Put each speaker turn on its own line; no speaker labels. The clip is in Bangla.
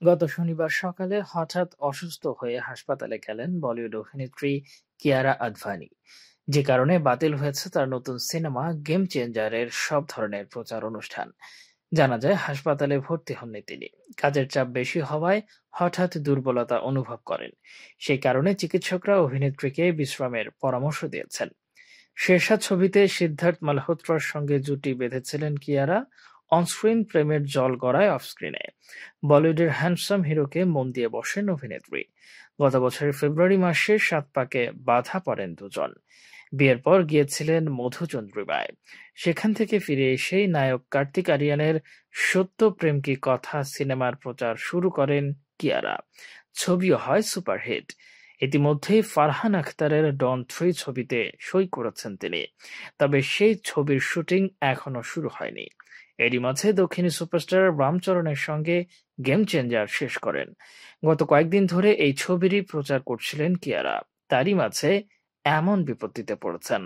গত শনিবার সকালে হঠাৎ অসুস্থ হয়ে হাসপাতালে গেলেন বলিউড অভিনেত্রী কিয়ারা আদভানি, যে কারণে বাতিল হয়েছে তার নতুন সিনেমা গেম চেঞ্জারের সব ধরনের প্রচার অনুষ্ঠান। জানা যায় হাসপাতালে ভর্তি হননি তিনি, কাজের চাপ বেশি হওয়ায় হঠাৎ দুর্বলতা অনুভব করেন। সেই কারণে চিকিৎসকরা অভিনেত্রীকে বিশ্রামের পরামর্শ দিয়েছেন। শেরশাহ ছবিতে সিদ্ধার্থ মালহোত্রার সঙ্গে জুটি বেঁধেছিলেন কিয়ারা। অনস্ক্রিন প্রেমের জল গড়ায় অফস্ক্রিনে। বলিউডের হ্যান্ডসাম হিরোকে মন দিয়ে বসেন অভিনেত্রী। গত বছরের ফেব্রুয়ারি মাসে সাত পাকে বাধা পড়েন দুজন। বিয়ের পর গিয়েছিলেন মধুচন্দ্রিমায়। সেখান থেকে ফিরে এসেই নায়ক কার্তিক আরিয়ানের সত্য প্রেম কি কথা সিনেমার প্রচার শুরু করেন কিয়ারা। ছবিও হয় সুপারহিট। ইতিমধ্যেই ফারহান আখতারের ডন 3 ছবিতে সই করেছেন তিনি, তবে সেই ছবির শুটিং এখনো শুরু হয়নি। এরই মাঝে দক্ষিণী সুপারস্টার রামচরণের সঙ্গে গেম চেঞ্জার শেষ করেন। গত কয়েকদিন ধরে এই ছবিরই প্রচার করছিলেন কিয়ারা, তারই মাঝে এমন বিপত্তিতে পড়েছেন।